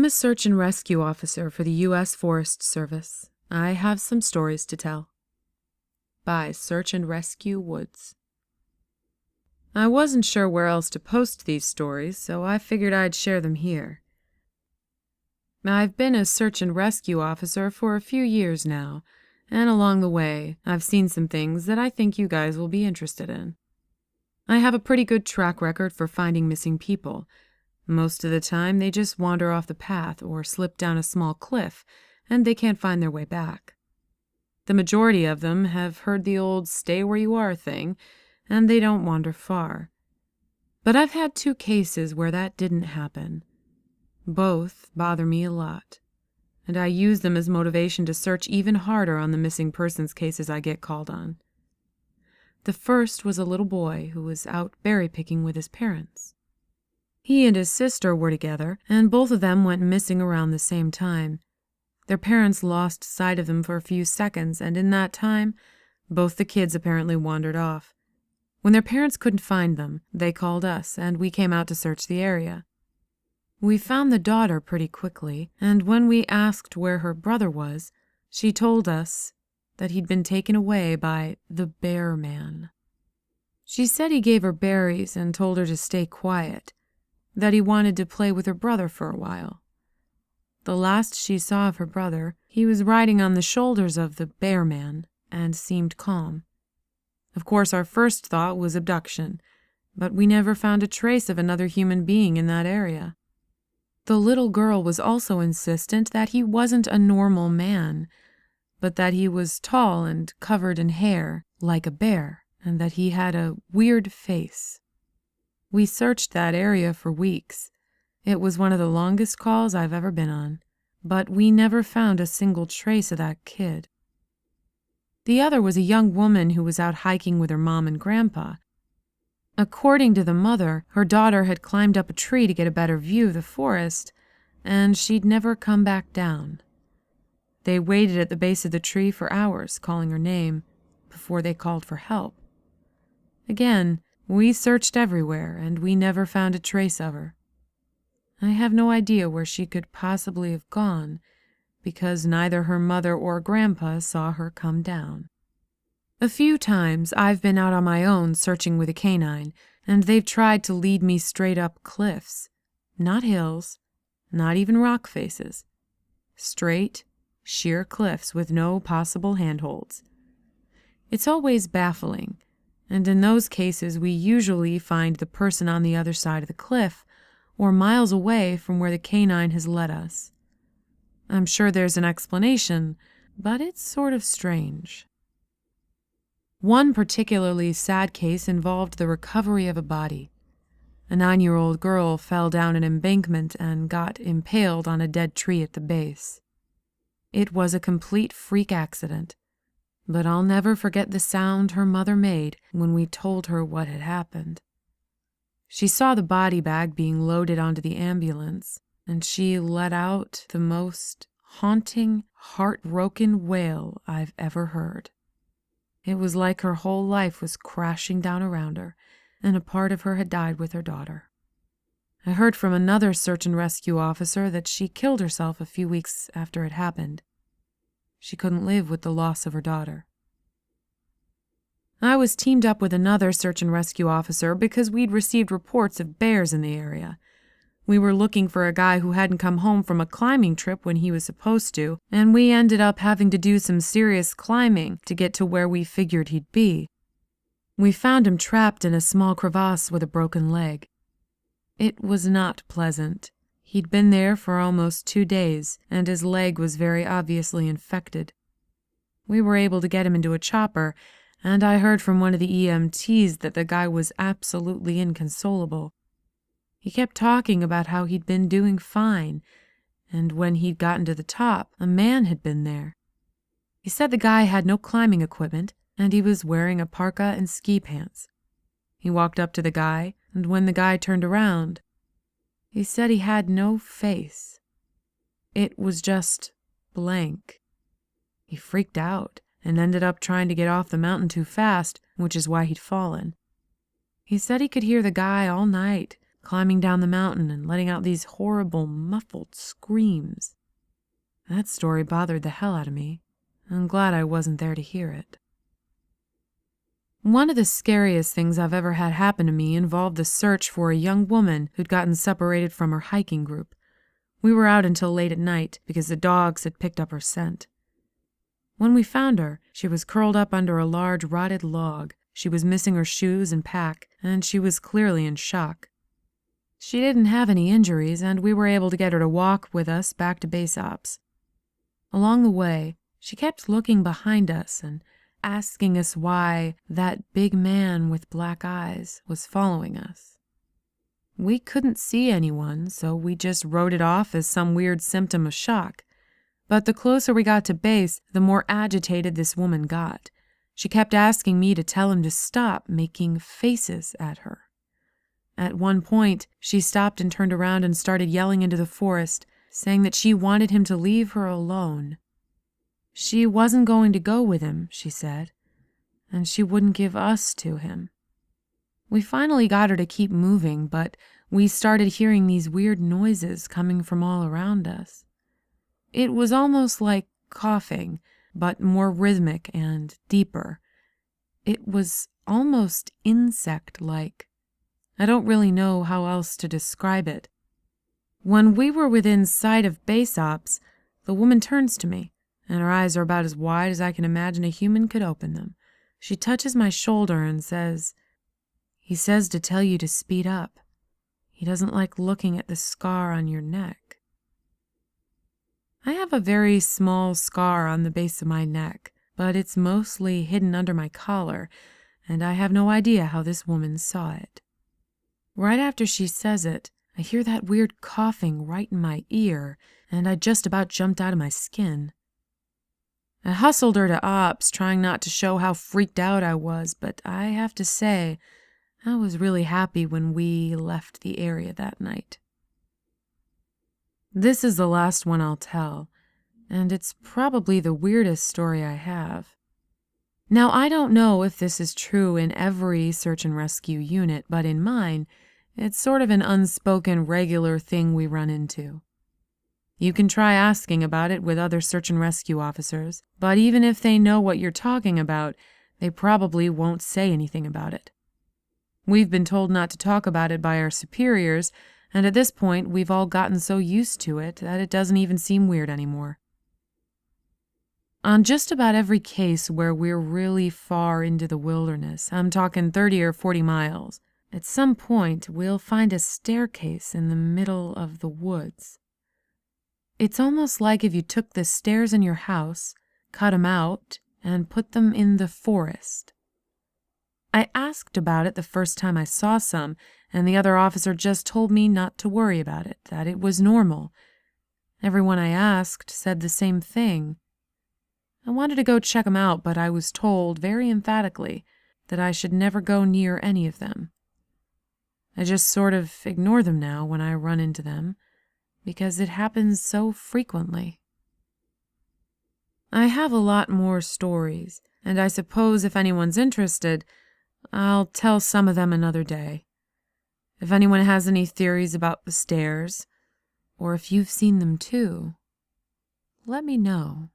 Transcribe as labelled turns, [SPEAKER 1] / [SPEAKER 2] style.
[SPEAKER 1] I'm a search and rescue officer for the U.S. Forest Service. I have some stories to tell. By Search and Rescue Woods. I wasn't sure where else to post these stories, so I figured I'd share them here. I've been a search and rescue officer for a few years now, and along the way, I've seen some things that I think you guys will be interested in. I have a pretty good track record for finding missing people. Most of the time, they just wander off the path or slip down a small cliff, and they can't find their way back. The majority of them have heard the old stay where you are thing, and they don't wander far. But I've had 2 cases where that didn't happen. Both bother me a lot, and I use them as motivation to search even harder on the missing persons cases I get called on. The first was a little boy who was out berry picking with his parents. He and his sister were together, and both of them went missing around the same time. Their parents lost sight of them for a few seconds, and in that time, both the kids apparently wandered off. When their parents couldn't find them, they called us, and we came out to search the area. We found the daughter pretty quickly, and when we asked where her brother was, she told us that he'd been taken away by the bear man. She said he gave her berries and told her to stay quiet, that he wanted to play with her brother for a while. The last she saw of her brother, he was riding on the shoulders of the bear man and seemed calm. Of course, our first thought was abduction, but we never found a trace of another human being in that area. The little girl was also insistent that he wasn't a normal man, but that he was tall and covered in hair, like a bear, and that he had a weird face. We searched that area for weeks. It was one of the longest calls I've ever been on, but we never found a single trace of that kid. The other was a young woman who was out hiking with her mom and grandpa. According to the mother, her daughter had climbed up a tree to get a better view of the forest, and she'd never come back down. They waited at the base of the tree for hours, calling her name, before they called for help. Again, we searched everywhere, and we never found a trace of her. I have no idea where she could possibly have gone, because neither her mother or grandpa saw her come down. A few times I've been out on my own searching with a canine, and they've tried to lead me straight up cliffs. Not hills, not even rock faces. Straight, sheer cliffs with no possible handholds. It's always baffling, and in those cases we usually find the person on the other side of the cliff, or miles away from where the canine has led us. I'm sure there's an explanation, but it's sort of strange. One particularly sad case involved the recovery of a body. A 9-year-old girl fell down an embankment and got impaled on a dead tree at the base. It was a complete freak accident, but I'll never forget the sound her mother made when we told her what had happened. She saw the body bag being loaded onto the ambulance, and she let out the most haunting, heartbroken wail I've ever heard. It was like her whole life was crashing down around her, and a part of her had died with her daughter. I heard from another search and rescue officer that she killed herself a few weeks after it happened. She couldn't live with the loss of her daughter. I was teamed up with another search and rescue officer because we'd received reports of bears in the area. We were looking for a guy who hadn't come home from a climbing trip when he was supposed to, and we ended up having to do some serious climbing to get to where we figured he'd be. We found him trapped in a small crevasse with a broken leg. It was not pleasant. He'd been there for almost 2 days, and his leg was very obviously infected. We were able to get him into a chopper, and I heard from one of the EMTs that the guy was absolutely inconsolable. He kept talking about how he'd been doing fine, and when he'd gotten to the top, a man had been there. He said the guy had no climbing equipment, and he was wearing a parka and ski pants. He walked up to the guy, and when the guy turned around, he said he had no face. It was just blank. He freaked out and ended up trying to get off the mountain too fast, which is why he'd fallen. He said he could hear the guy all night climbing down the mountain and letting out these horrible, muffled screams. That story bothered the hell out of me. I'm glad I wasn't there to hear it. One of the scariest things I've ever had happen to me involved the search for a young woman who'd gotten separated from her hiking group. We were out until late at night because the dogs had picked up her scent. When we found her, she was curled up under a large rotted log. She was missing her shoes and pack, and she was clearly in shock. She didn't have any injuries, and we were able to get her to walk with us back to base ops. Along the way, she kept looking behind us and asking us why that big man with black eyes was following us. We couldn't see anyone, so we just wrote it off as some weird symptom of shock. But the closer we got to base, the more agitated this woman got. She kept asking me to tell him to stop making faces at her. At one point, she stopped and turned around and started yelling into the forest, saying that she wanted him to leave her alone. She wasn't going to go with him, she said, and she wouldn't give us to him. We finally got her to keep moving, but we started hearing these weird noises coming from all around us. It was almost like coughing, but more rhythmic and deeper. It was almost insect-like. I don't really know how else to describe it. When we were within sight of base ops, the woman turns to me, and her eyes are about as wide as I can imagine a human could open them. She touches my shoulder and says, "He says to tell you to speed up. He doesn't like looking at the scar on your neck." I have a very small scar on the base of my neck, but it's mostly hidden under my collar, and I have no idea how this woman saw it. Right after she says it, I hear that weird coughing right in my ear, and I just about jumped out of my skin. I hustled her to ops, trying not to show how freaked out I was, but I have to say, I was really happy when we left the area that night. This is the last one I'll tell, and it's probably the weirdest story I have. Now, I don't know if this is true in every search and rescue unit, but in mine, it's sort of an unspoken regular thing we run into. You can try asking about it with other search and rescue officers, but even if they know what you're talking about, they probably won't say anything about it. We've been told not to talk about it by our superiors, and at this point, we've all gotten so used to it that it doesn't even seem weird anymore. On just about every case where we're really far into the wilderness, I'm talking 30 or 40 miles, at some point we'll find a staircase in the middle of the woods. It's almost like if you took the stairs in your house, cut them out, and put them in the forest. I asked about it the first time I saw some, and the other officer just told me not to worry about it, that it was normal. Everyone I asked said the same thing. I wanted to go check them out, but I was told very emphatically that I should never go near any of them. I just sort of ignore them now when I run into them, because it happens so frequently. I have a lot more stories, and I suppose if anyone's interested, I'll tell some of them another day. If anyone has any theories about the stairs, or if you've seen them too, let me know.